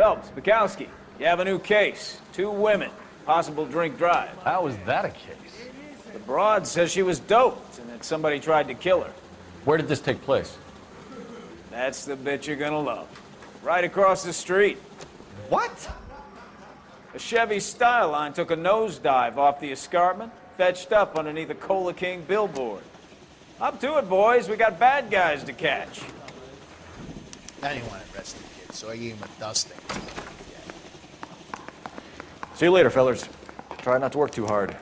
Phelps, Bukowski, you have a new case. 2 women, possible drink drive. How is that a case? The broad says she was doped and that somebody tried to kill her. Where did this take place? That's the bit you're gonna love. Right across the street. What? A Chevy Styline took a nosedive off the escarpment, fetched up underneath a Cola King billboard. Up to it, boys. We got bad guys to catch. I didn't want to arrest the kid, so I gave him a dusting. See you later, fellas. Try not to work too hard.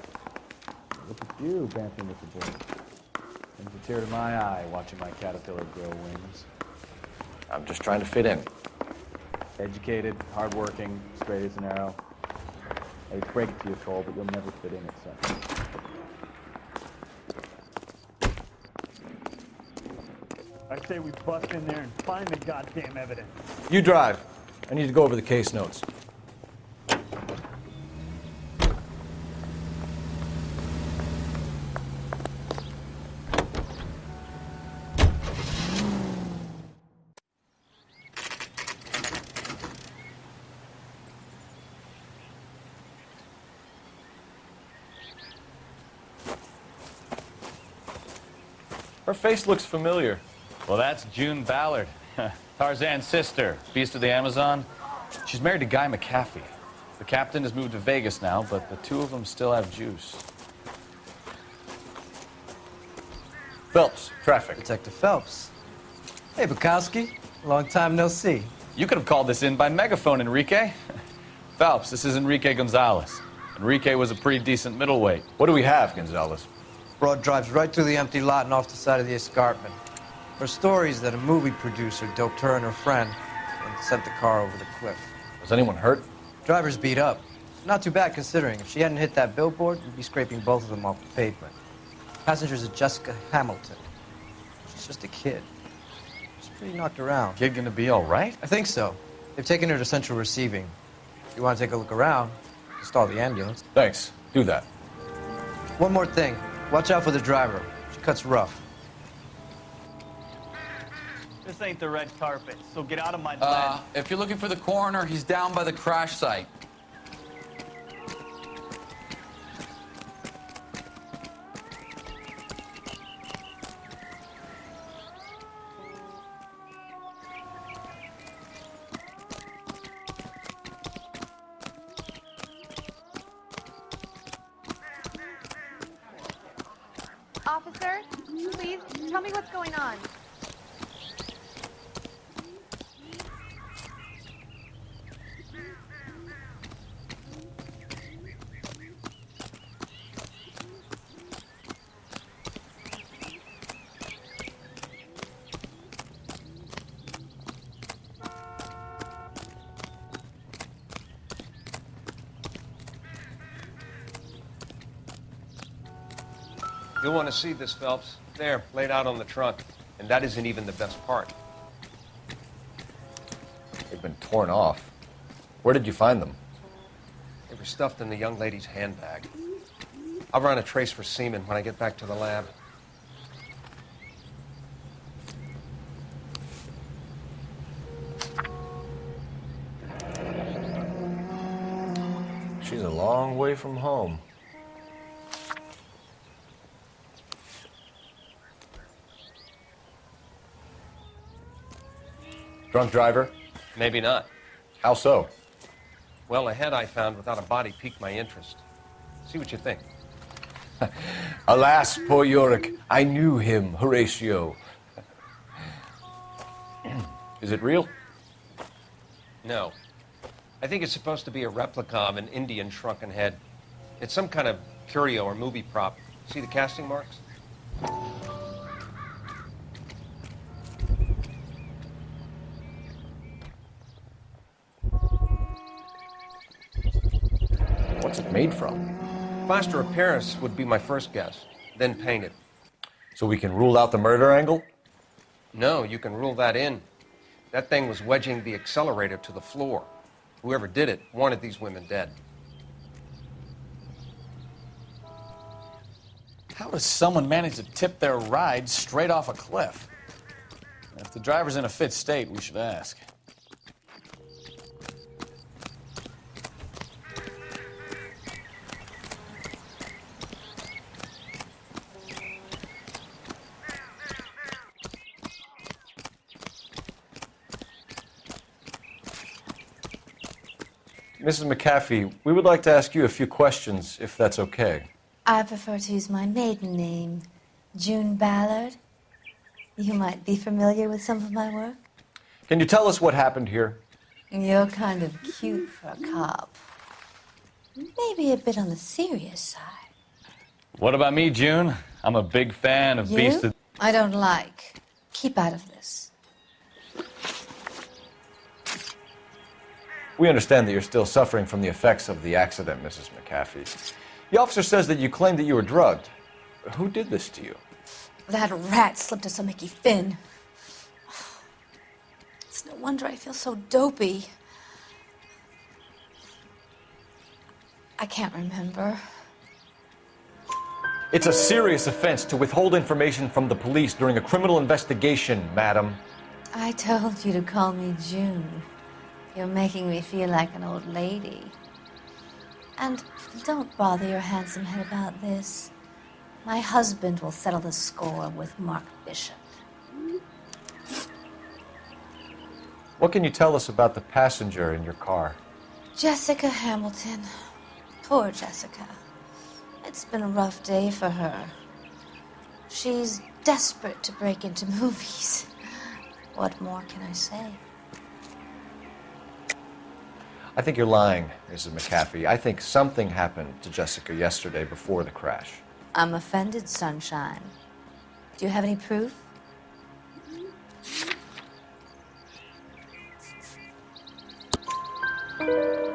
Look at you, bantering with the boy. Brings a tear to my eye watching my caterpillar grow wings. I'm just trying to fit in. Educated, hardworking, straight as an arrow. I hate to break it to you, Cole, but you'll never fit in it, son. I say we bust in there and find the goddamn evidence. You drive. I need to go over the case notes. Her face looks familiar. Well, that's June Ballard, Tarzan's sister, Beast of the Amazon. She's married to Guy McAfee. The captain has moved to Vegas now, but the 2 of them still have juice. Phelps, traffic. Detective Phelps. Hey, Bukowski. Long time no see. You could have called this in by megaphone, Enrique. Phelps, this is Enrique Gonzalez. Enrique was a pretty decent middleweight. What do we have, Gonzalez? Broad drives right through the empty lot and off the side of the escarpment. Her stories that a movie producer doped her and her friend and sent the car over the cliff. Was anyone hurt? Driver's beat up. Not too bad considering. If she hadn't hit that billboard, we'd be scraping both of them off the pavement. Passenger's a Jessica Hamilton. She's just a kid. She's pretty knocked around. Kid gonna be all right? I think so. They've taken her to central receiving. If you want to take a look around, stall the ambulance. Thanks. Do that. One more thing. Watch out for the driver. She cuts rough. This ain't the red carpet, so get out of my lane. If you're looking for the coroner, he's down by the crash site. Officer, please tell me what's going on. You'll want to see this, Phelps. There, laid out on the trunk. And that isn't even the best part. They've been torn off. Where did you find them? They were stuffed in the young lady's handbag. I'll run a trace for semen when I get back to the lab. She's a long way from home. Drunk driver? Maybe not. How so? Well, a head I found without a body piqued my interest. See what you think. Alas, poor Yorick, I knew him, Horatio. Is it real? No. I think it's supposed to be a replica of an Indian shrunken head. It's some kind of curio or movie prop. See the casting marks? What's it made from? Plaster of Paris would be my first guess, then painted. So we can rule out the murder angle? No, you can rule that in. That thing was wedging the accelerator to the floor. Whoever did it wanted these women dead. How does someone manage to tip their ride straight off a cliff? If the driver's in a fit state, we should ask. Mrs. McAfee, we would like to ask you a few questions, if that's okay. I prefer to use my maiden name, June Ballard. You might be familiar with some of my work. Can you tell us what happened here? You're kind of cute for a cop. Maybe a bit on the serious side. What about me, June? I'm a big fan of Beast You? of... I don't like. Keep out of this. We understand that you're still suffering from the effects of the accident, Mrs. McAfee. The officer says that you claimed that you were drugged. Who did this to you? That rat slipped us a Mickey Finn. It's no wonder I feel so dopey. I can't remember. It's a serious offense to withhold information from the police during a criminal investigation, madam. I told you to call me June. You're making me feel like an old lady. And don't bother your handsome head about this. My husband will settle the score with Mark Bishop. What can you tell us about the passenger in your car? Jessica Hamilton. Poor Jessica. It's been a rough day for her. She's desperate to break into movies. What more can I say? I think you're lying, Mrs. McAfee. I think something happened to Jessica yesterday before the crash. I'm offended, Sunshine. Do you have any proof?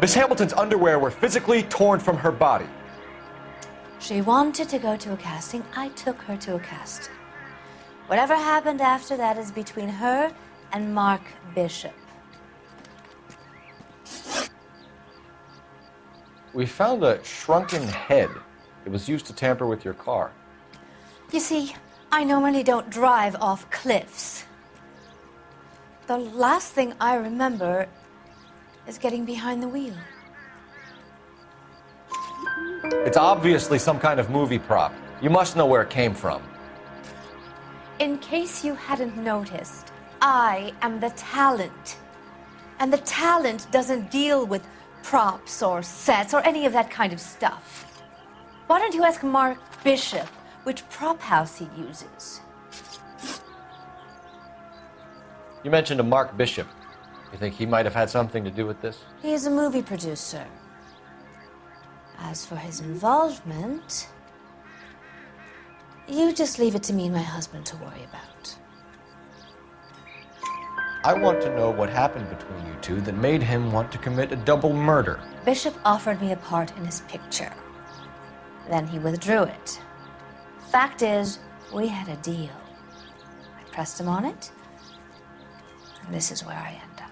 Miss Hamilton's underwear were physically torn from her body. She wanted to go to a casting. I took her to a casting. Whatever happened after that is between her and Mark Bishop. We found a shrunken head. It was used to tamper with your car. You see, I normally don't drive off cliffs. The last thing I remember is getting behind the wheel. It's obviously some kind of movie prop. You must know where it came from. In case you hadn't noticed, I am the talent. And the talent doesn't deal with props or sets or any of that kind of stuff. Why don't you ask Mark Bishop which prop house he uses? You mentioned a Mark Bishop. You think he might have had something to do with this? He is a movie producer. As for his involvement, you just leave it to me and my husband to worry about. I want to know what happened between you two that made him want to commit a double murder. Bishop offered me a part in his picture. Then he withdrew it. Fact is, we had a deal. I pressed him on it, and this is where I end up.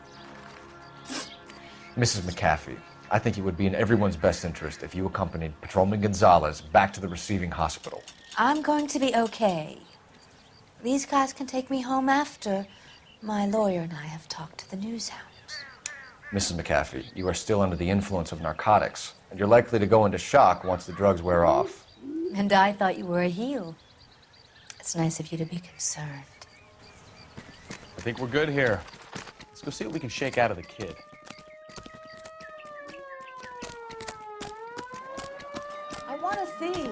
Mrs. McAfee, I think it would be in everyone's best interest if you accompanied Patrolman Gonzalez back to the receiving hospital. I'm going to be okay. These guys can take me home after my lawyer and I have talked to the news hounds. Mrs. McAfee, you are still under the influence of narcotics, and you're likely to go into shock once the drugs wear off. And I thought you were a heel. It's nice of you to be concerned. I think we're good here. Let's go see what we can shake out of the kid. I want to see.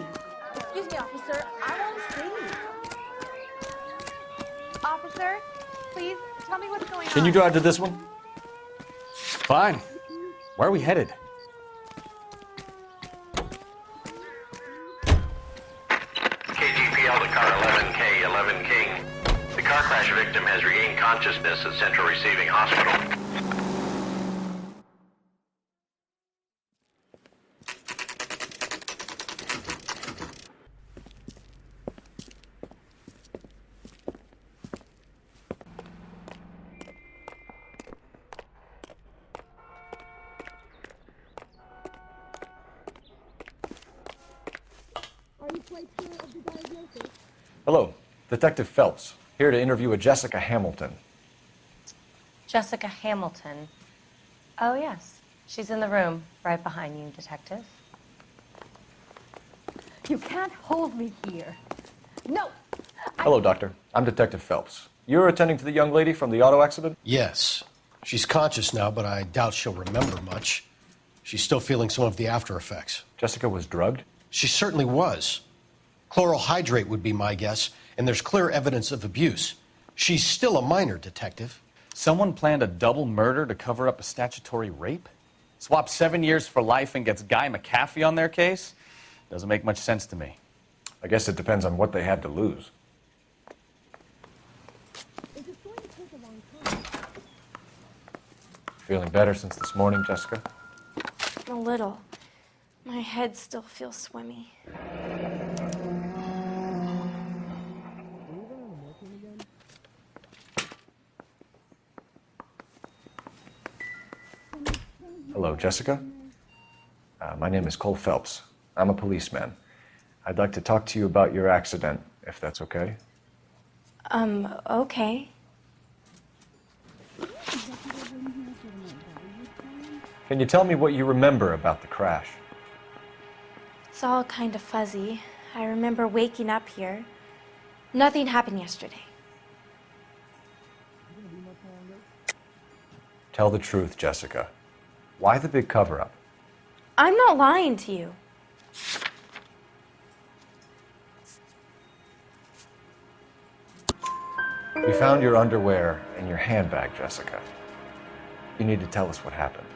Excuse me, officer. I want to see. Officer, please tell me what's going on. Can you drive to this one? Fine. Where are we headed? KGPL to car 11K, 11 King. The car crash victim has regained consciousness at Central Receiving Hospital. Hello, Detective Phelps, here to interview a Jessica Hamilton. Jessica Hamilton. Oh, yes. She's in the room right behind you, Detective. You can't hold me here. No. Hello, Doctor. I'm Detective Phelps. You're attending to the young lady from the auto accident? Yes. She's conscious now, but I doubt she'll remember much. She's still feeling some of the after effects. Jessica was drugged? She certainly was. Chloral hydrate would be my guess, and there's clear evidence of abuse. She's still a minor, Detective. Someone planned a double murder to cover up a statutory rape? Swap 7 years for life and gets Guy McAfee on their case? Doesn't make much sense to me. I guess it depends on what they had to lose. Feeling better since this morning, Jessica? A little. My head still feels swimmy. Hello, Jessica. My name is Cole Phelps. I'm a policeman. I'd like to talk to you about your accident, if that's okay. Okay. Can you tell me what you remember about the crash? It's all kind of fuzzy. I remember waking up here. Nothing happened yesterday. Tell the truth, Jessica. Why the big cover-up? I'm not lying to you. We found your underwear in your handbag, Jessica. You need to tell us what happened.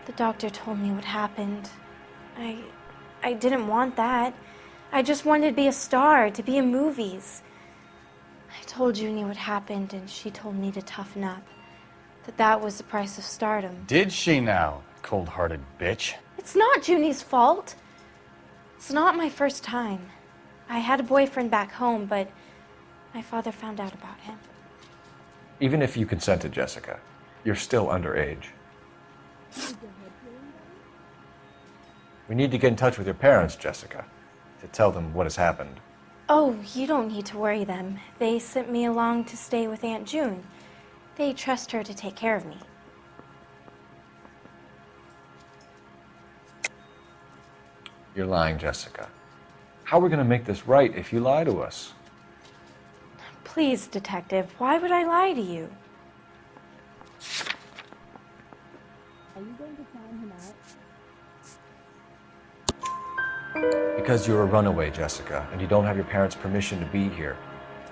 The doctor told me what happened. I didn't want that. I just wanted to be a star, to be in movies. I told Junie what happened, and she told me to toughen up. That was the price of stardom. Did she now, cold-hearted bitch? It's not Junie's fault. It's not my first time. I had a boyfriend back home, but my father found out about him. Even if you consented, Jessica, you're still underage. We need to get in touch with your parents, Jessica, to tell them what has happened. Oh, you don't need to worry them. They sent me along to stay with Aunt June. They trust her to take care of me. You're lying, Jessica. How are we going to make this right if you lie to us? Please, Detective, why would I lie to you? Are you going to sign him out? Because you're a runaway, Jessica, and you don't have your parents' permission to be here.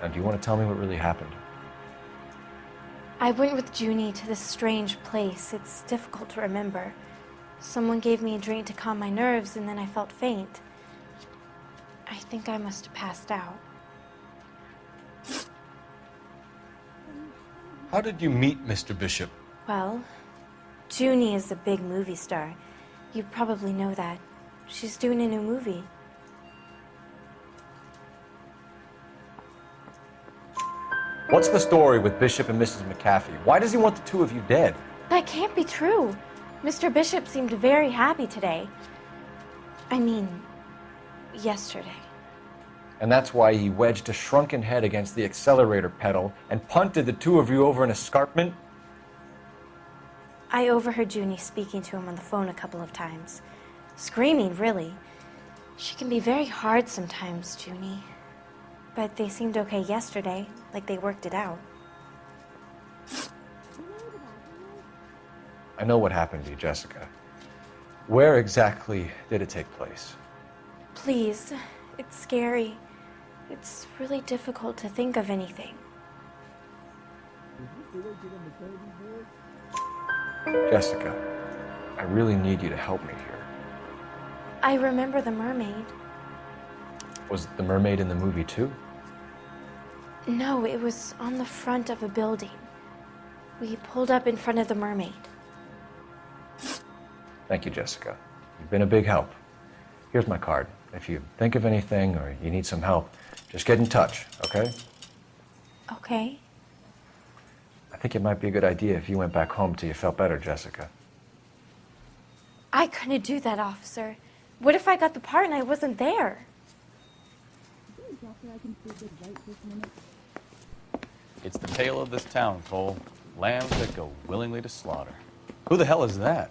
And do you want to tell me what really happened? I went with Junie to this strange place. It's difficult to remember. Someone gave me a drink to calm my nerves, and then I felt faint. I think I must have passed out. How did you meet Mr. Bishop? Well, Junie is a big movie star. You probably know that. She's doing a new movie. What's the story with Bishop and Mrs. McAfee? Why does he want the two of you dead? That can't be true. Mr. Bishop seemed very happy today. I mean, yesterday. And that's why he wedged a shrunken head against the accelerator pedal and punted the two of you over an escarpment? I overheard Junie speaking to him on the phone a couple of times. Screaming, really. She can be very hard sometimes, Junie. But they seemed okay yesterday, like they worked it out. I know what happened to you, Jessica. Where exactly did it take place? Please, it's scary. It's really difficult to think of anything. Jessica, I really need you to help me here. I remember the mermaid. Was the mermaid in the movie too? No, it was on the front of a building. We pulled up in front of the mermaid. Thank you, Jessica. You've been a big help. Here's my card. If you think of anything or you need some help, just get in touch, okay? Okay. I think it might be a good idea if you went back home till you felt better, Jessica. I couldn't do that, officer. What if I got the part and I wasn't there? It's the tale of this town, Cole. Lambs that go willingly to slaughter. Who the hell is that?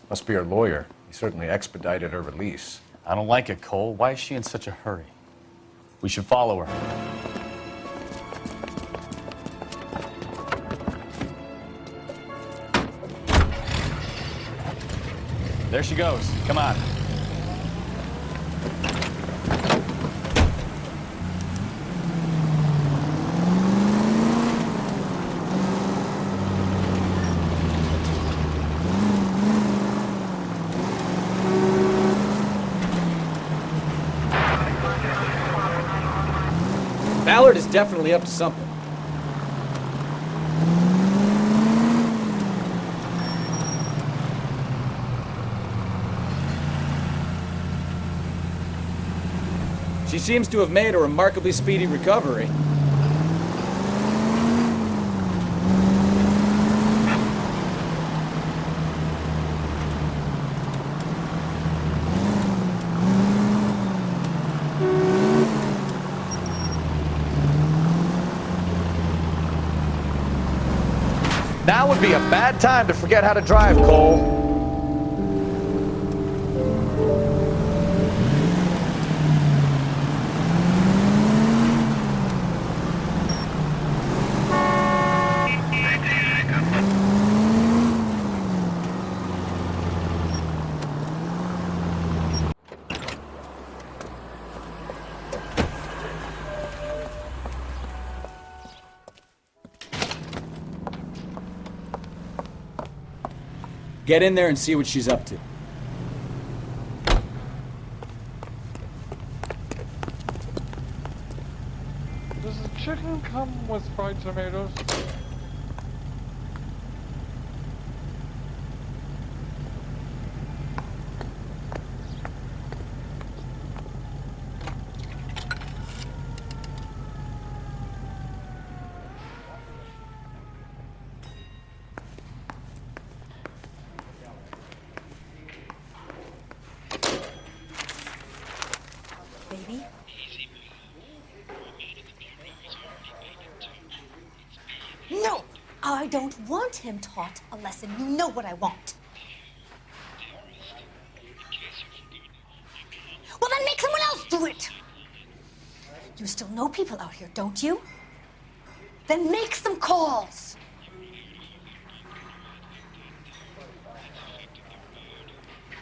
Must be her lawyer. He certainly expedited her release. I don't like it, Cole. Why is she in such a hurry? We should follow her. There she goes. Come on. Ballard is definitely up to something. She seems to have made a remarkably speedy recovery. Now would be a bad time to forget how to drive, Cole. Get in there and see what she's up to. Does the chicken come with fried tomatoes? Baby? No! I don't want him taught a lesson. You know what I want. Well, then make someone else do it! You still know people out here, don't you? Then make some calls!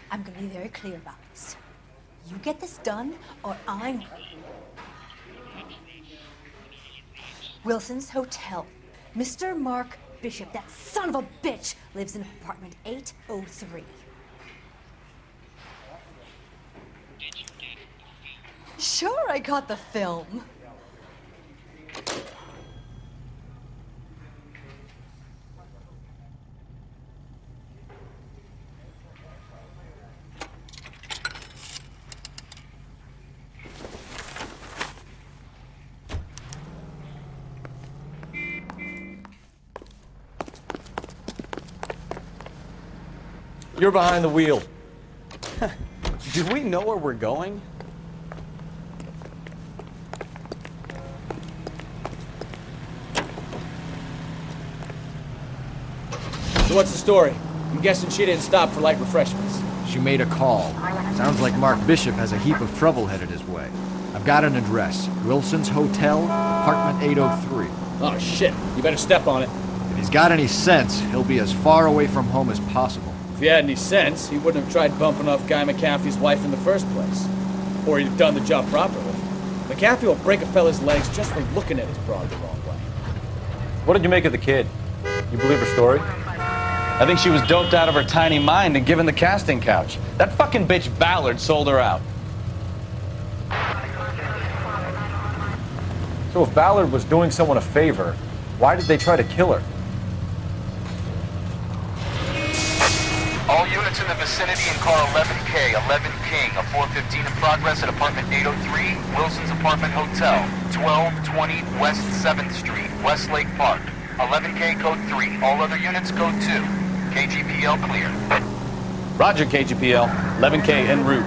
I'm gonna be very clear about this. You get this done, or I'm... Wilson's Hotel. Mr. Mark Bishop, that son of a bitch, lives in apartment 803. Sure, I got the film. You're behind the wheel. Do we know where we're going? So what's the story? I'm guessing she didn't stop for light refreshments. She made a call. Sounds like Mark Bishop has a heap of trouble headed his way. I've got an address. Wilson's Hotel, apartment 803. Oh, shit. You better step on it. If he's got any sense, he'll be as far away from home as possible. If he had any sense, he wouldn't have tried bumping off Guy McAfee's wife in the first place. Or he'd have done the job properly. McAfee will break a fella's legs just for looking at his broad the wrong way. What did you make of the kid? You believe her story? I think she was doped out of her tiny mind and given the casting couch. That fucking bitch Ballard sold her out. So if Ballard was doing someone a favor, why did they try to kill her? All units in the vicinity in car 11K, 11 King, a 415 in progress at apartment 803, Wilson's Apartment Hotel, 1220 West 7th Street, Westlake Park. 11K code 3, all other units code 2. KGPL clear. Roger, KGPL. 11K en route.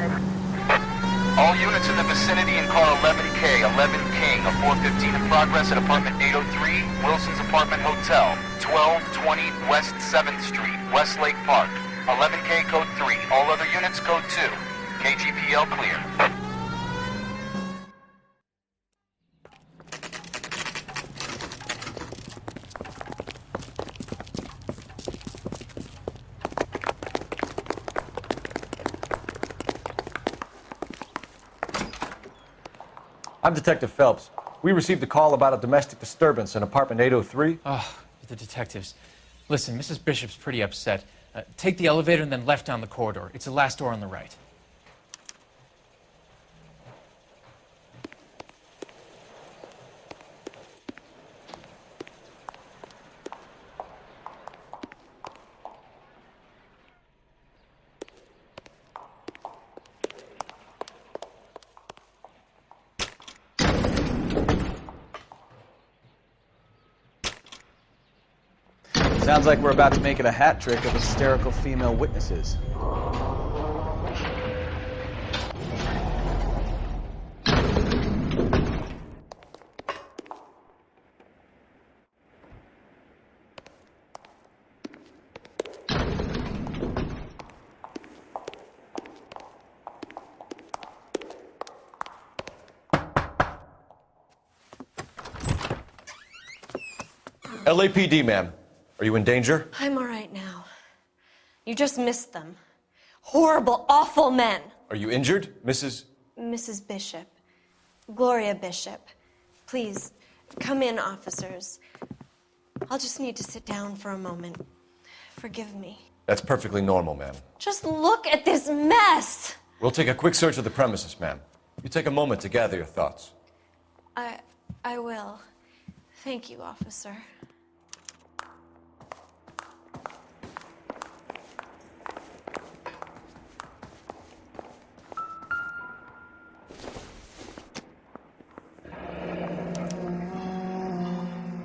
All units in the vicinity in car 11K, 11 King, a 415 in progress at apartment 803, Wilson's Apartment Hotel, 1220 West 7th Street, Westlake Park. 11K code 3, all other units code 2. KGPL clear. I'm Detective Phelps. We received a call about a domestic disturbance in apartment 803. Oh, the detectives. Listen, Mrs. Bishop's pretty upset. Take the elevator and then left down the corridor. It's the last door on the right. Sounds like we're about to make it a hat trick of hysterical female witnesses. LAPD, ma'am. Are you in danger? I'm all right now. You just missed them. Horrible, awful men. Are you injured, Mrs.? Mrs. Bishop. Gloria Bishop. Please, come in, officers. I'll just need to sit down for a moment. Forgive me. That's perfectly normal, ma'am. Just look at this mess! We'll take a quick search of the premises, ma'am. You take a moment to gather your thoughts. I will. Thank you, officer.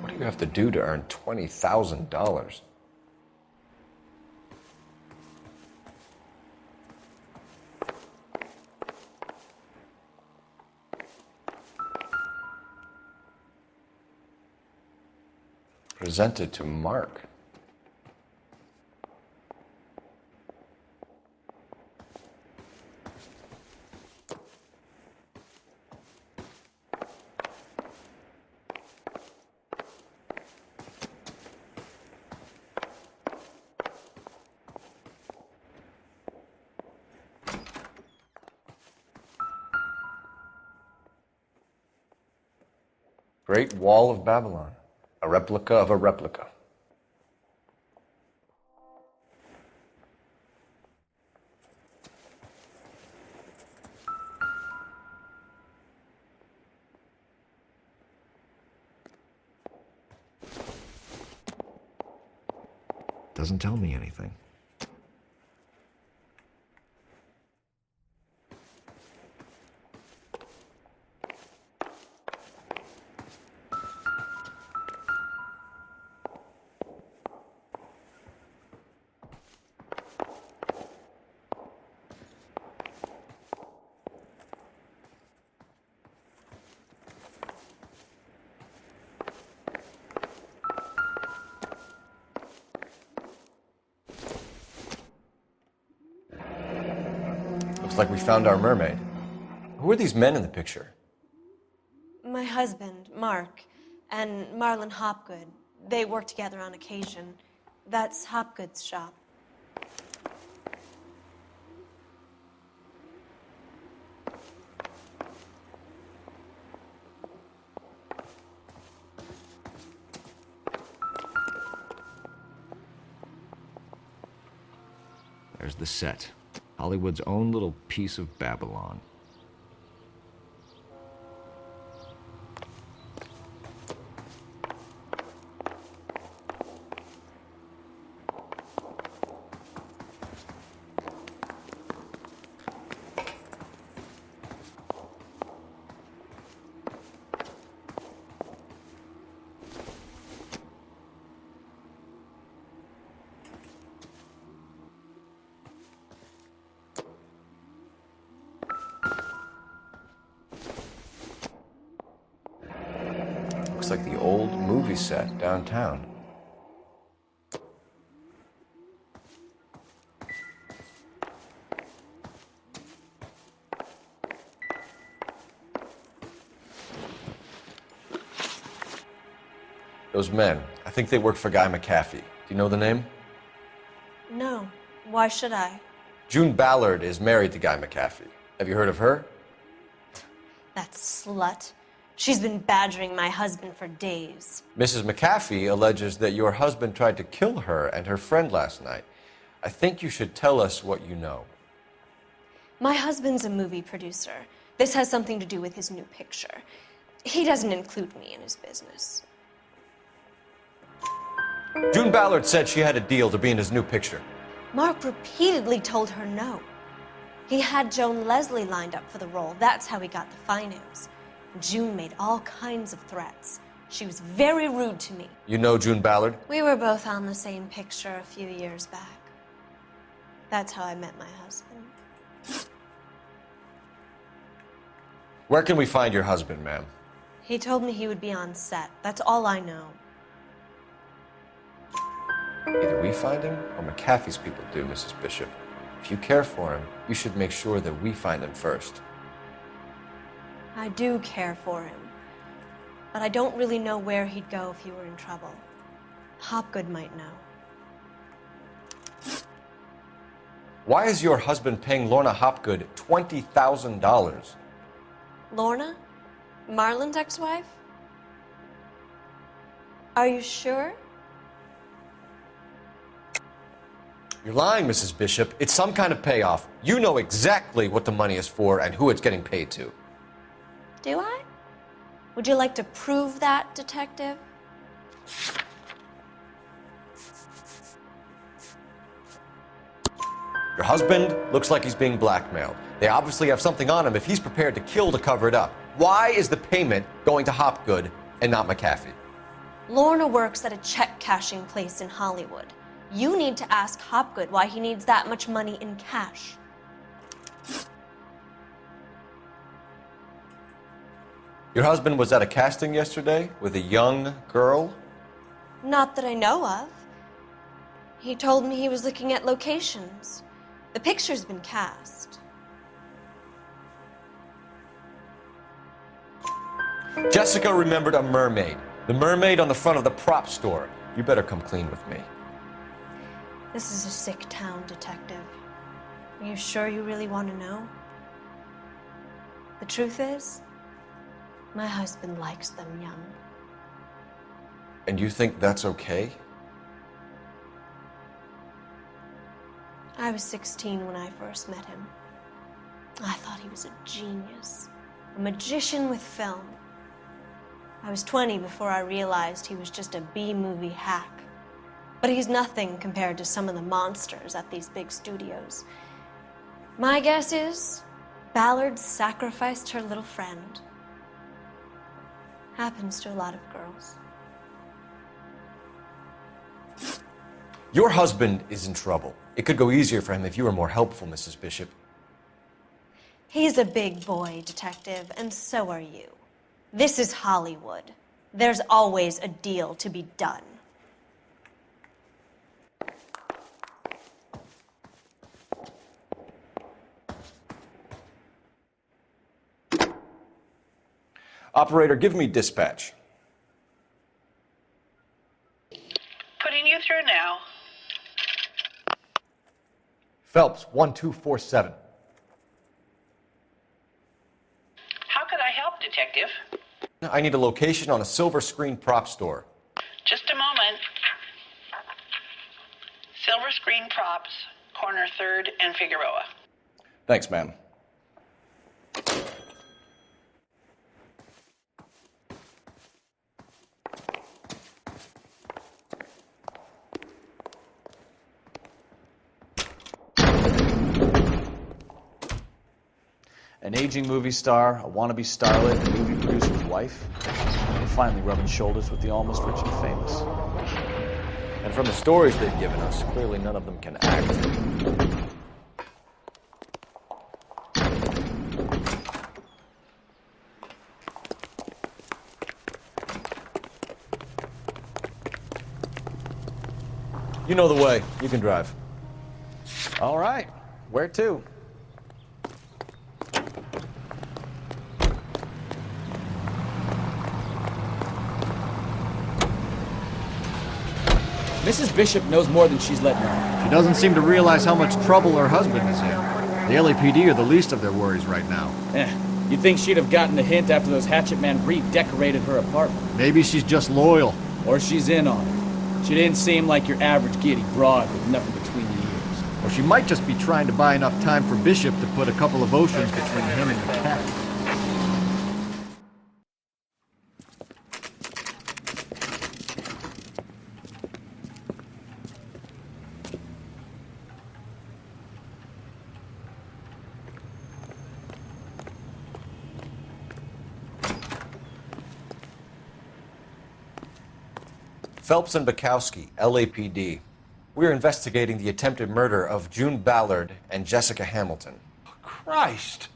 What do you have to do to earn $20,000? Presented to Mark. Great Wall of Babylon. A replica of a replica. Doesn't tell me anything. Looks like we found our mermaid. Who are these men in the picture? My husband, Mark, and Marlon Hopgood. They work together on occasion. That's Hopgood's shop. There's the set. Hollywood's own little piece of Babylon. Looks like the old movie set downtown. Those men, I think they work for Guy McAfee. Do you know the name? No. Why should I? June Ballard is married to Guy McAfee. Have you heard of her? That slut. She's been badgering my husband for days. Mrs. McAfee alleges that your husband tried to kill her and her friend last night. I think you should tell us what you know. My husband's a movie producer. This has something to do with his new picture. He doesn't include me in his business. June Ballard said she had a deal to be in his new picture. Mark repeatedly told her no. He had Joan Leslie lined up for the role. That's how he got the finance. June made all kinds of threats. She was very rude to me. You know June Ballard? We were both on the same picture a few years back. That's how I met my husband. Where can we find your husband, ma'am? He told me he would be on set. That's all I know. Either we find him or McAfee's people do, Mrs. Bishop. If you care for him, you should make sure that we find him first. I do care for him, but I don't really know where he'd go if he were in trouble. Hopgood might know. Why is your husband paying Lorna Hopgood $20,000? Lorna? Marlon's ex-wife? Are you sure? You're lying, Mrs. Bishop. It's some kind of payoff. You know exactly what the money is for and who it's getting paid to. Do I? Would you like to prove that, detective? Your husband looks like he's being blackmailed. They obviously have something on him if he's prepared to kill to cover it up. Why is the payment going to Hopgood and not McAfee? Lorna works at a check-cashing place in Hollywood. You need to ask Hopgood why he needs that much money in cash. Your husband was at a casting yesterday with a young girl? Not that I know of. He told me he was looking at locations. The picture's been cast. Jessica remembered a mermaid. The mermaid on the front of the prop store. You better come clean with me. This is a sick town, detective. Are you sure you really want to know? The truth is, my husband likes them young. And you think that's okay? I was 16 when I first met him. I thought he was a genius, a magician with film. I was 20 before I realized he was just a B-movie hack. But he's nothing compared to some of the monsters at these big studios. My guess is Ballard sacrificed her little friend. Happens to a lot of girls. Your husband is in trouble. It could go easier for him if you were more helpful, Mrs. Bishop. He's a big boy, detective, and so are you. This is Hollywood. There's always a deal to be done. Operator, give me dispatch. Putting you through now. Phelps, 1247. How could I help, Detective? I need a location on a silver screen prop store. Just a moment. Silver Screen Props, corner 3rd and Figueroa. Thanks, ma'am. An aging movie star, a wannabe starlet, a movie producer's wife. We're finally rubbing shoulders with the almost rich and famous. And from the stories they've given us, clearly none of them can act. You know the way. You can drive. All right. Where to? Mrs. Bishop knows more than she's letting on. She doesn't seem to realize how much trouble her husband is in. The LAPD are the least of their worries right now. You'd think she'd have gotten the hint after those Hatchet Men redecorated her apartment. Maybe she's just loyal. Or she's in on it. She didn't seem like your average giddy broad with nothing between the ears. Or she might just be trying to buy enough time for Bishop to put a couple of oceans between him and the cat. Phelps and Bukowski, LAPD. We're investigating the attempted murder of June Ballard and Jessica Hamilton. Christ!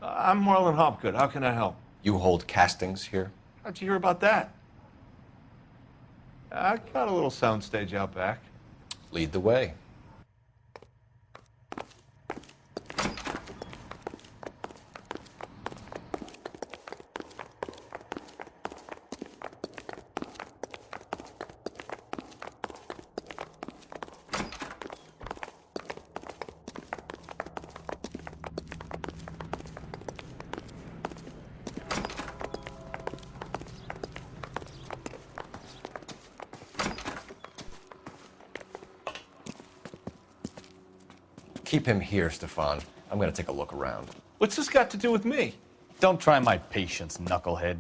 I'm Marlon Hopgood. How can I help? You hold castings here? How'd you hear about that? I got a little soundstage out back. Lead the way. Keep him here, Stefan. I'm gonna take a look around. What's this got to do with me? Don't try my patience, knucklehead.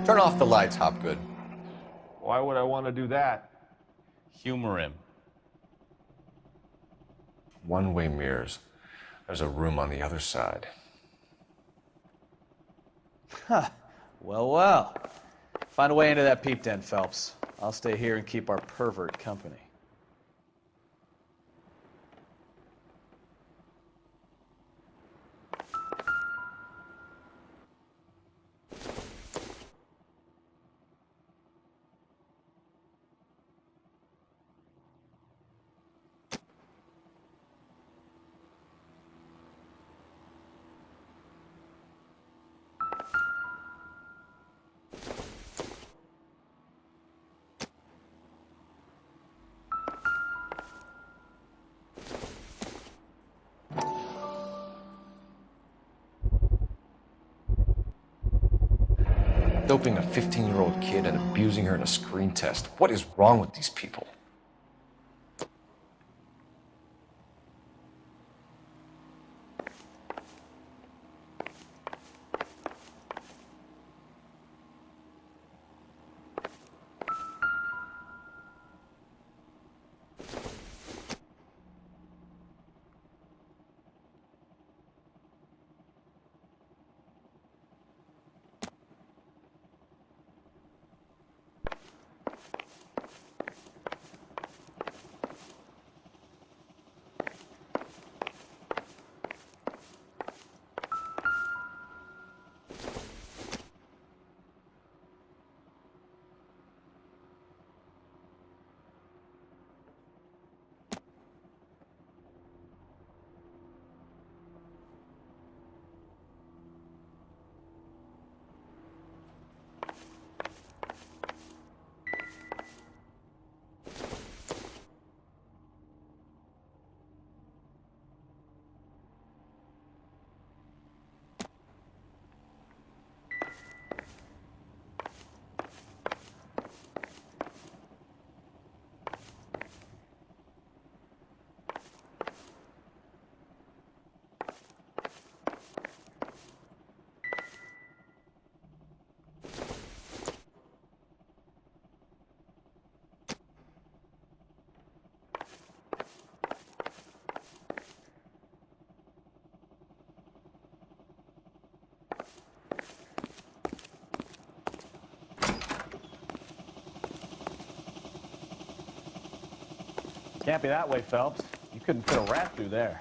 Turn off the lights, Hopgood. Why would I want to do that? Humor him. One-way mirrors. There's a room on the other side. Huh. Well, well. Find a way into that peep den, Phelps. I'll stay here and keep our pervert company. Doping a 15-year-old kid and abusing her in a screen test. What is wrong with these people? Can't be that way, Phelps. You Couldn't fit a rat through there.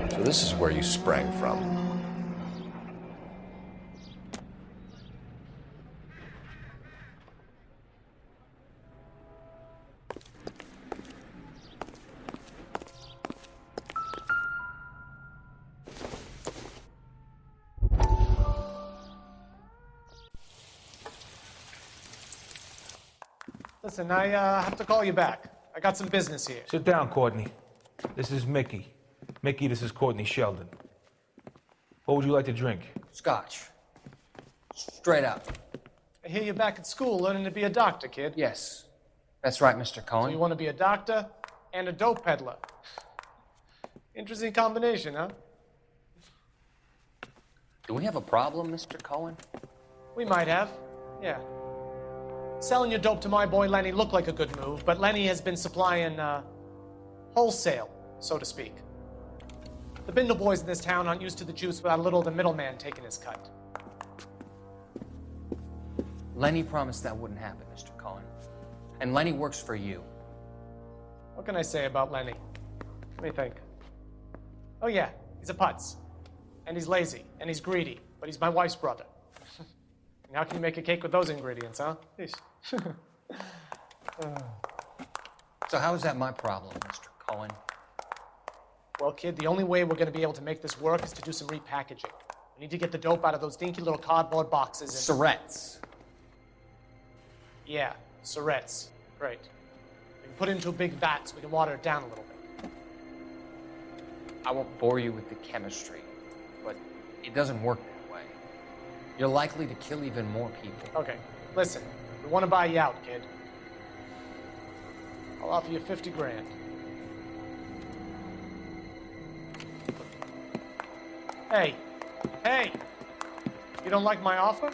So this is where you sprang from. Listen, I have to call you back. I got some business here. Sit down, Courtney. This is Mickey. Mickey, this is Courtney Sheldon. What would you like to drink? Scotch. Straight up. I hear you're back at school learning to be a doctor, kid. Yes. That's right, Mr. So Cohen. you want to be a doctor and a dope peddler. Interesting combination, huh? Do we have a problem, Mr. Cohen? We might have, yeah. Selling your dope to my boy Lenny looked like a good move, but Lenny has been supplying, wholesale, so to speak. The Bindle boys in this town aren't used to the juice without a little of the middleman taking his cut. Lenny promised that wouldn't happen, Mr. Cohen. And Lenny works for you. What can I say about Lenny? Let me think. Oh yeah, he's a putz. And he's lazy, and he's greedy, but he's my wife's brother. And how can you make a cake with those ingredients, huh? So how is that my problem, Mr. Cohen? Well, kid, the only way we're going to be able to make this work is to do some repackaging. We need to get the dope out of those dinky little cardboard boxes and... Surrettes. Yeah, Surrettes. Great. We can put it into a big vat so we can water it down a little bit. I won't bore you with the chemistry, but it doesn't work that way. You're likely to kill even more people. Okay, listen. We want to buy you out, kid. I'll offer you 50 grand. Hey, hey! You don't like my offer?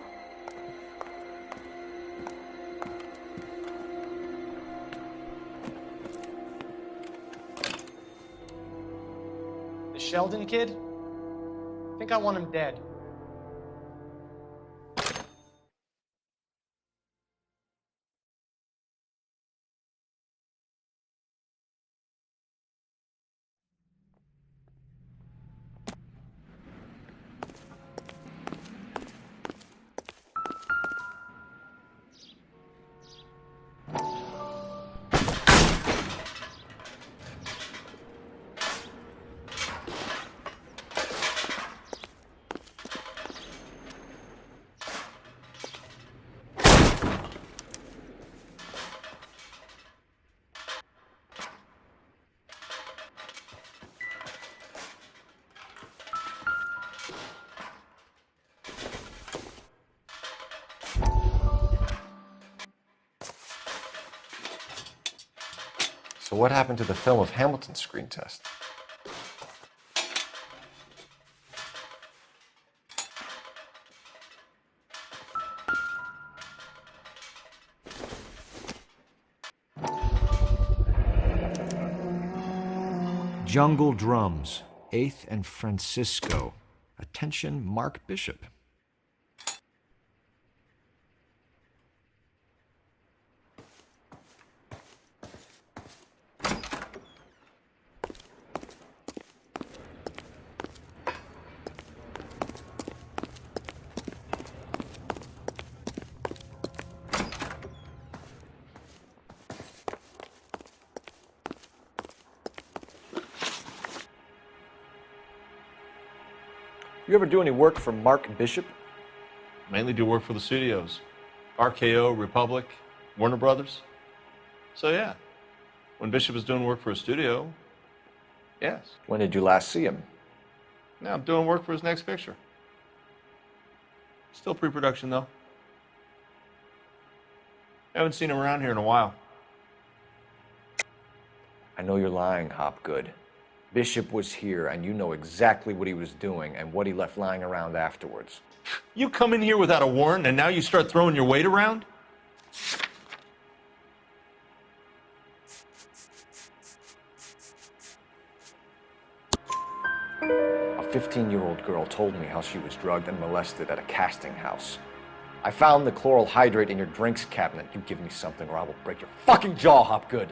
The Sheldon kid? I think I want him dead. So what happened to the film of Hamilton's screen test? Jungle Drums, 8th and Francisco. Attention, Mark Bishop. You ever do any work for Mark Bishop? Mainly do work for the studios. RKO, Republic, Warner Brothers. So yeah, when Bishop is doing work for a studio, yes. When did you last see him? Now I'm doing work for his next picture. Still pre-production though. Haven't seen him around here in a while. I know you're lying, Hopgood. Bishop was here, and you know exactly what he was doing and what he left lying around afterwards. You come in here without a warrant, and now you start throwing your weight around? A 15-year-old girl told me how she was drugged and molested at a casting house. I found the chloral hydrate in your drinks cabinet. You give me something or I will break your fucking jaw, Hopgood.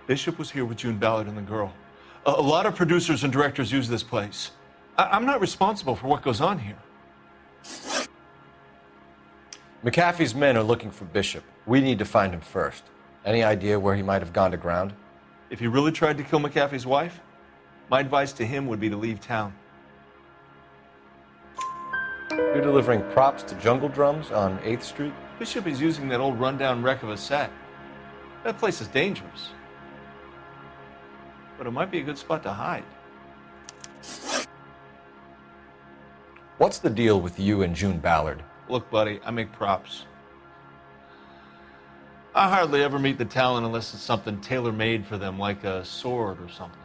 Bishop was here with June Ballard and the girl. A lot of producers and directors use this place. I'm not responsible for what goes on here. McAfee's men are looking for Bishop. We need to find him first. Any idea where he might have gone to ground? If he really tried to kill McAfee's wife, my advice to him would be to leave town. You're delivering props to Jungle Drums on 8th Street? Bishop is using that old rundown wreck of a set. That place is dangerous. But it might be a good spot to hide. What's the deal with you and June Ballard? Look, buddy, I make props. I hardly ever meet the talent unless it's something tailor-made for them, like a sword or something.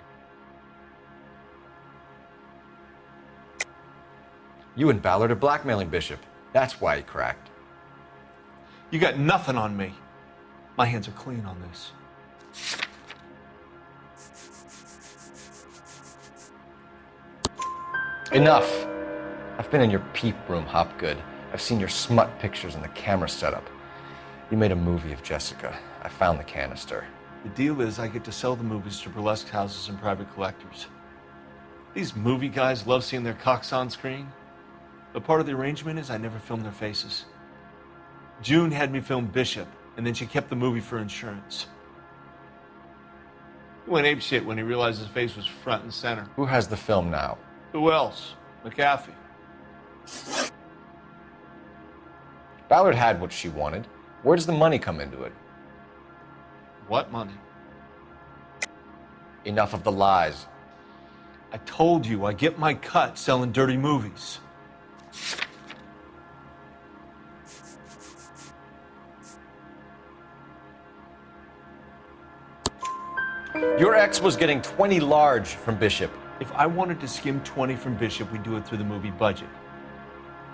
You and Ballard are blackmailing Bishop. That's why he cracked. You got nothing on me. My hands are clean on this. Enough! I've been in your peep room, Hopgood. I've seen your smut pictures and the camera setup. You made a movie of Jessica. I found the canister. The deal is I get to sell the movies to burlesque houses and private collectors. These movie guys love seeing their cocks on screen. But part of the arrangement is I never film their faces. June had me film Bishop, and then she kept the movie for insurance. He went apeshit when he realized his face was front and center. Who has the film now? Who else? McAfee. Ballard had what she wanted. Where does the money come into it? What money? Enough of the lies. I told you I get my cut selling dirty movies. Your ex was getting 20 large from Bishop. If I wanted to skim 20 from Bishop, we'd do it through the movie budget.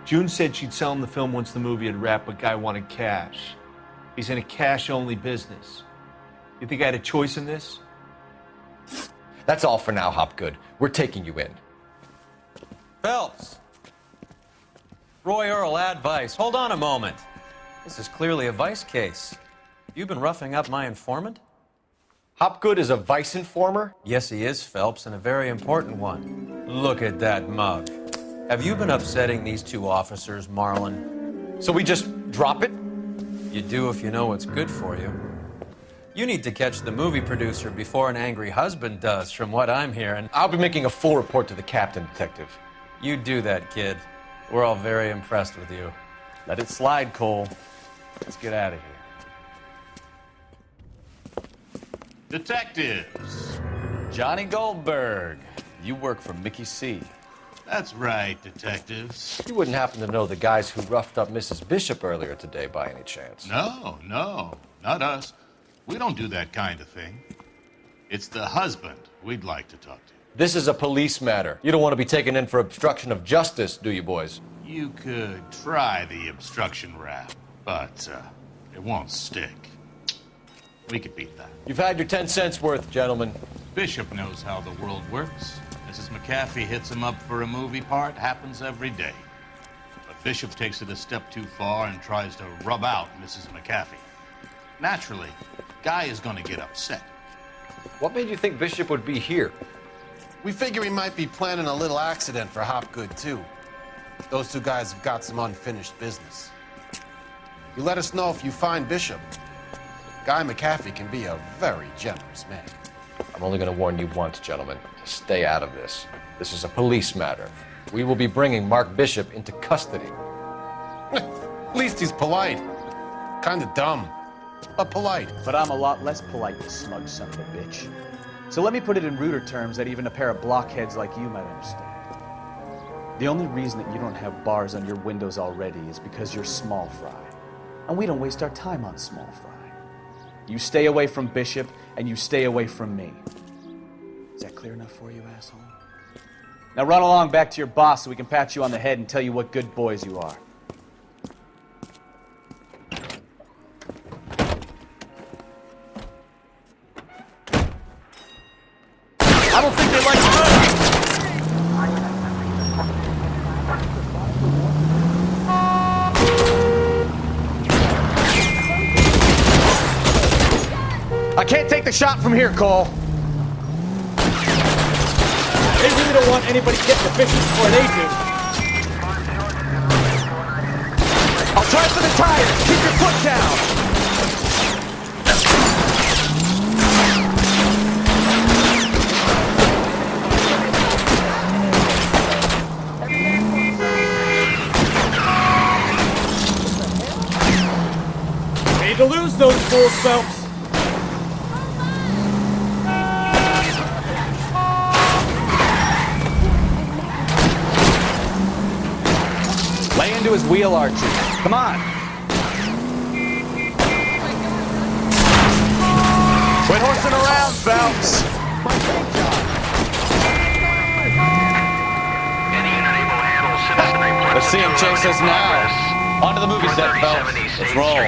June said she'd sell him the film once the movie had wrapped, but Guy wanted cash. He's in a cash-only business. You think I had a choice in this? That's all for now, Hopgood. We're taking you in. Phelps! Roy Earl, advice. Hold on a moment. This is clearly a vice case. You've been roughing up my informant? Hopgood is a vice informer? Yes, he is, Phelps, and a very important one. Look at that mug. Have you been upsetting these two officers, Marlin? So we just drop it? You do if you know what's good for you. You need to catch the movie producer before an angry husband does, from what I'm hearing. I'll be making a full report to the captain, Detective. You do that, kid. We're all very impressed with you. Let it slide, Cole. Let's get out of here. Detectives. Johnny Goldberg. You work for Mickey C. That's right, detectives. You wouldn't happen to know the guys who roughed up Mrs. Bishop earlier today by any chance? No, not us. We don't do that kind of thing. It's the husband we'd like to talk to. This is a police matter. You don't want to be taken in for obstruction of justice, do you, boys? You could try the obstruction rap, but it won't stick. We could beat that. You've had your 10 cents worth, gentlemen. Bishop knows how the world works. Mrs. McAfee hits him up for a movie part, happens every day. But Bishop takes it a step too far and tries to rub out Mrs. McAfee. Naturally, Guy is going to get upset. What made you think Bishop would be here? We figure he might be planning a little accident for Hopgood, too. Those two guys have got some unfinished business. You let us know if you find Bishop. Guy McAfee can be a very generous man. I'm only going to warn you once, gentlemen, to stay out of this. This is a police matter. We will be bringing Mark Bishop into custody. At least he's polite. Kinda dumb, but polite. But I'm a lot less polite, you smug son of a bitch. So let me put it in ruder terms that even a pair of blockheads like you might understand. The only reason that you don't have bars on your windows already is because you're small fry. And we don't waste our time on small fry. You stay away from Bishop, and you stay away from me. Is that clear enough for you, asshole? Now run along back to your boss so we can pat you on the head and tell you what good boys you are. I don't think they like smoke. I can't take the shot from here, Cole. They really don't want anybody getting the Bishop before they do. I'll try for the tires. Keep your foot down. Need to lose those fools, Phelps. Lay into his wheel, Archie. Come on. Quit horsing around, Phelps. Let's see him chase us now. On to the movie set, Phelps. Let's roll.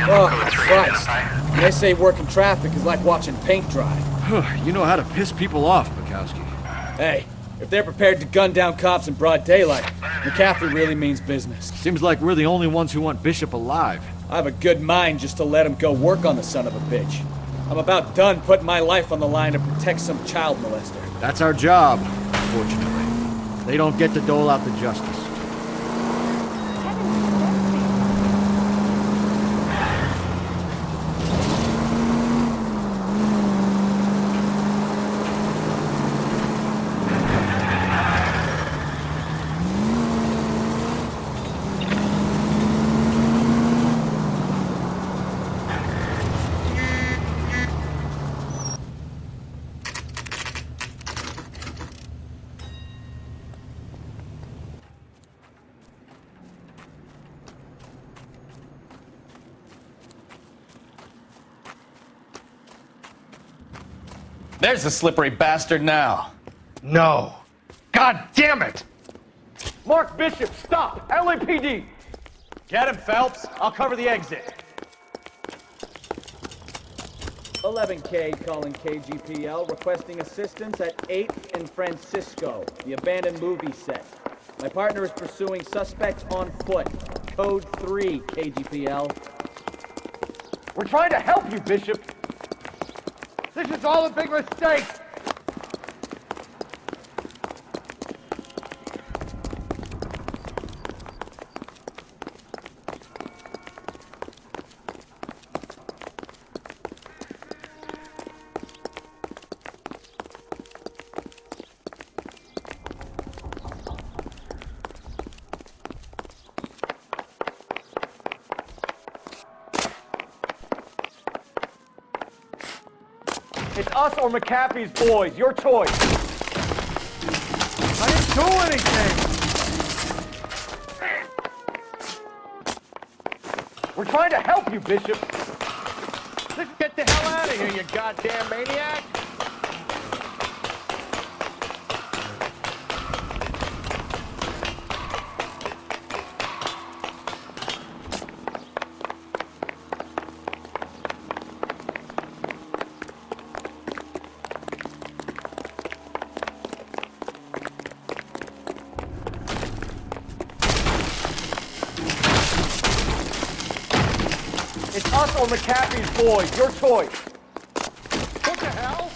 Oh, Christ. They say working traffic is like watching paint dry. You know how to piss people off, Bukowski. Hey, if they're prepared to gun down cops in broad daylight, McCaffrey really means business. Seems like we're the only ones who want Bishop alive. I have a good mind just to let him go work on the son of a bitch. I'm about done putting my life on the line to protect some child molester. That's our job, unfortunately. They don't get to dole out the justice. There's the slippery bastard now. No. God damn it! Mark Bishop, stop! LAPD! Get him, Phelps. I'll cover the exit. 11K calling KGPL, requesting assistance at 8th and Francisco, the abandoned movie set. My partner is pursuing suspects on foot. Code 3, KGPL. We're trying to help you, Bishop. This is all a big mistake. It's us or McAfee's boys. Your choice. I didn't do anything. We're trying to help you, Bishop. Let's get the hell out of here, you goddamn maniac. It's us or McAfee's boys. Your choice. What the hell?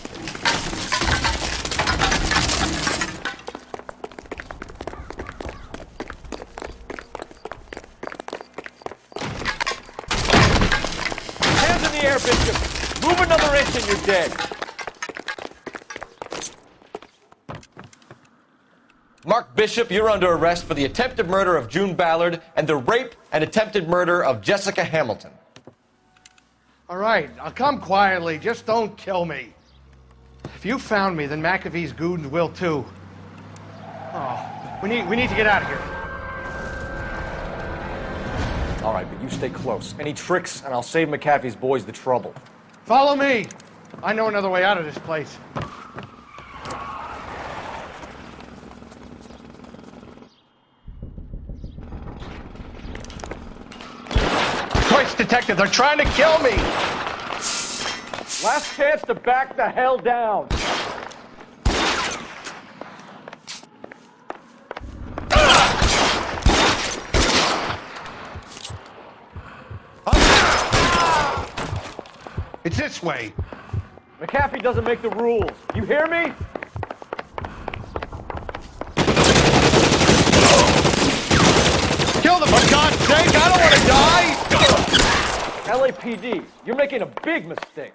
Hands in the air, Bishop. Move another inch and you're dead. Mark Mark Bishop, you're under arrest for the attempted murder of June Ballard and the rape and attempted murder of Jessica Hamilton. All right, I'll come quietly. Just don't kill me. If you found me, then McAfee's goons will too. Oh, we need to get out of here. All right, but you stay close. Any tricks, and I'll save McAfee's boys the trouble. Follow me. I know another way out of this place. Christ, detective, they're trying to kill me! Last chance to back the hell down. It's this way. McAfee doesn't make the rules. You hear me? Kill them, for God's sake! I don't want to die! LAPD, you're making a big mistake.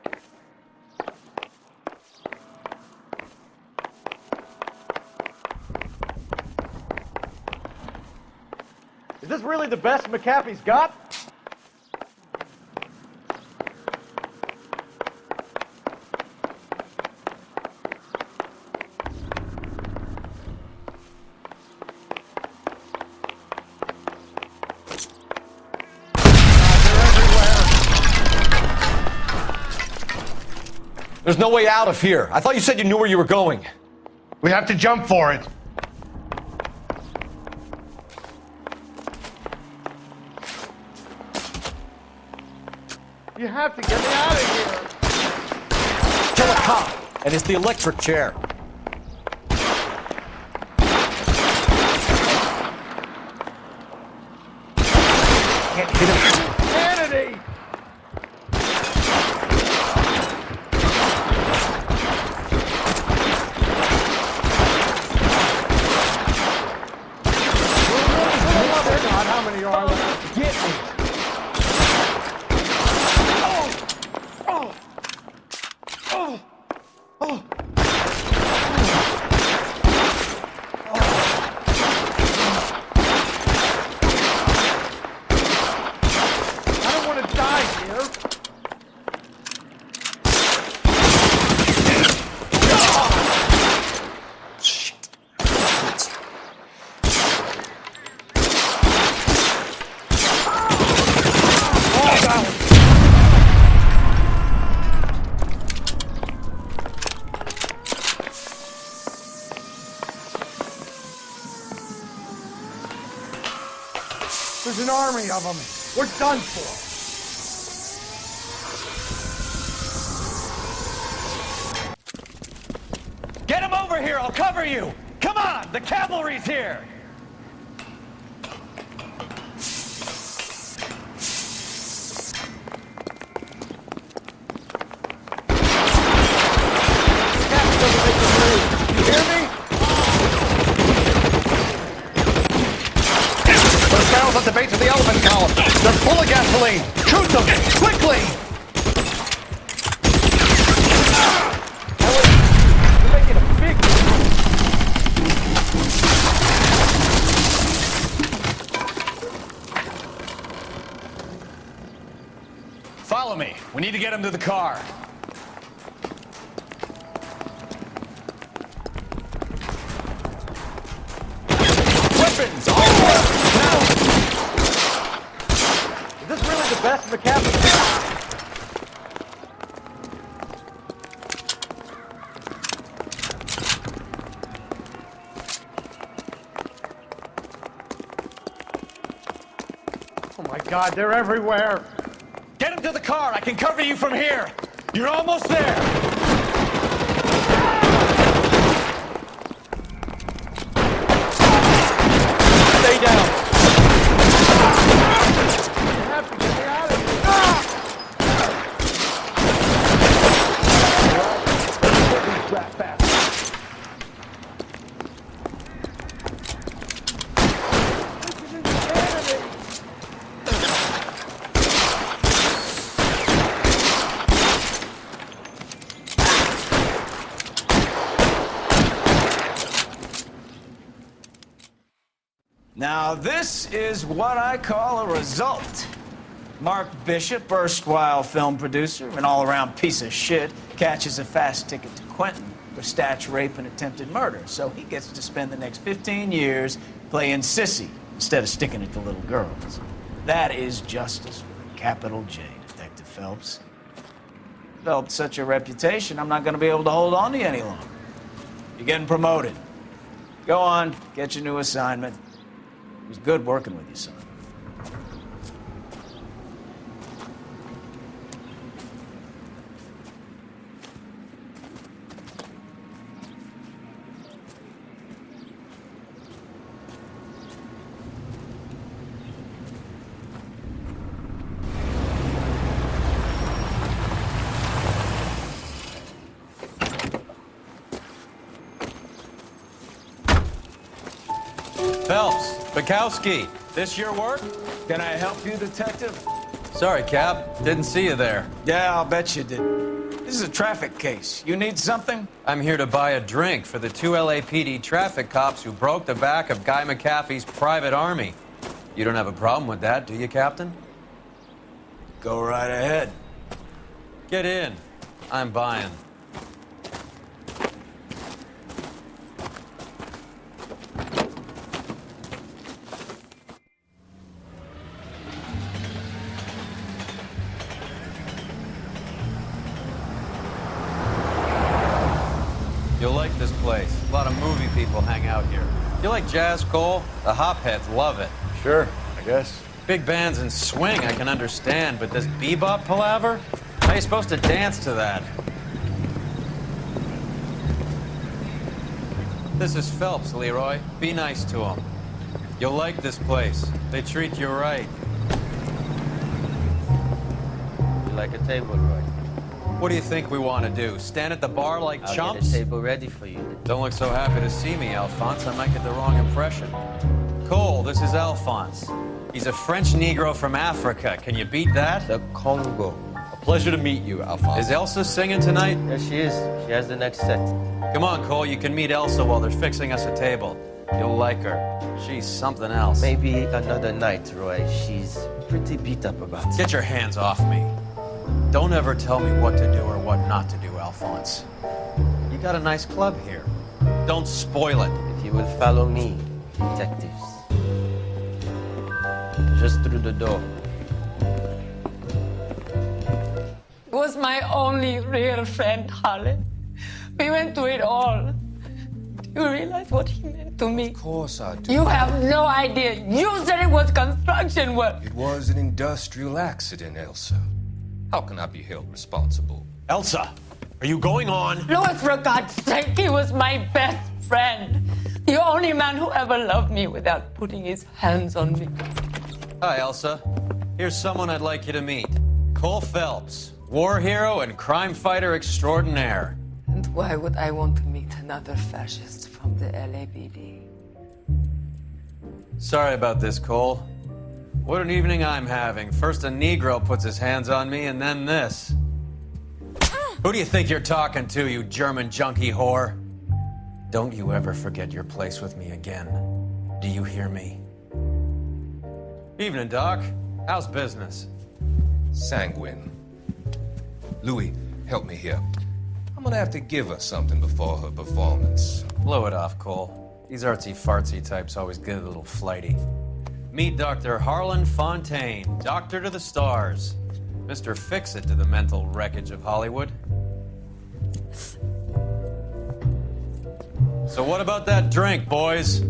Is this really the best McAfee's got? There's no way out of here. I thought you said you knew where you were going. We have to jump for it. You have to get me out of here. Kill a cop, and it's the electric chair. Can't hit him. Kennedy! God, how many are there? Get me! There's an army of them. We're done for. Get him over here, I'll cover you! Come on, the cavalry's here! You hear me? Those barrels at the base of the elephant column. They're full of gasoline. Shoot them! Quickly! You're making a big Follow me. We need to get him to the car. Weapons! All right! Now! Is this really the best McAfee? Oh my God, they're everywhere. Get him to the car. I can cover you from here. You're almost there. Stay down. You have to get me out of here. Now, this is what I call a result. Mark Bishop, erstwhile film producer, an all-around piece of shit, catches a fast ticket to Quentin for statch rape and attempted murder. So he gets to spend the next 15 years playing sissy instead of sticking it to little girls. That is justice with a capital J, Detective Phelps. Developed such a reputation, I'm not going to be able to hold on to you any longer. You're getting promoted. Go on, get your new assignment. It was good working with you, son. Phelps, Bukowski, this your work? Can I help you, Detective? Sorry, Cap. Didn't see you there. Yeah, I'll bet you did. This is a traffic case. You need something? I'm here to buy a drink for the 2 LAPD traffic cops who broke the back of Guy McAfee's private army. You don't have a problem with that, do you, Captain? Go right ahead. Get in. I'm buying. You'll like this place. A lot of movie people hang out here. You like jazz, Cole? The hopheads love it. Sure, I guess. Big bands and swing I can understand, but this bebop palaver? How are you supposed to dance to that? This is Phelps, Leroy. Be nice to him. You'll like this place. They treat you right. You like a table, Roy? What do you think we want to do? Stand at the bar like I'll chumps? get a table ready for you. Don't look so happy to see me, Alphonse. I might get the wrong impression. Cole, this is Alphonse. He's a French Negro from Africa. Can you beat that? The Congo. A pleasure to meet you, Alphonse. Is Elsa singing tonight? Yes, she is. She has the next set. Come on, Cole. You can meet Elsa while they're fixing us a table. You'll like her. She's something else. Maybe another night, Roy. She's pretty beat up about it. Get your hands off me. Don't ever tell me what to do or what not to do, Alphonse. You got a nice club here. Don't spoil it. If you will follow me, detectives. Just through the door. He was my only real friend, Harlan. We went through it all. Do you realize what he meant to me? Of course I do. You have no idea. You said it was construction work. It was an industrial accident, Elsa. How can I be held responsible? Elsa, are you going on? Louis, for God's sake, he was my best friend. The only man who ever loved me without putting his hands on me. Hi, Elsa. Here's someone I'd like you to meet. Cole Phelps, war hero and crime fighter extraordinaire. And why would I want to meet another fascist from the LAPD? Sorry about this, Cole. What an evening I'm having. First a Negro puts his hands on me, and then this. Who do you think you're talking to, you German junkie whore? Don't you ever forget your place with me again. Do you hear me? Evening, Doc. How's business? Sanguine. Louis, help me here. I'm gonna have to give her something before her performance. Blow it off, Cole. These artsy-fartsy types always get a little flighty. Meet Dr. Harlan Fontaine, doctor to the stars. Mr. Fix-It to the mental wreckage of Hollywood. So what about that drink, boys?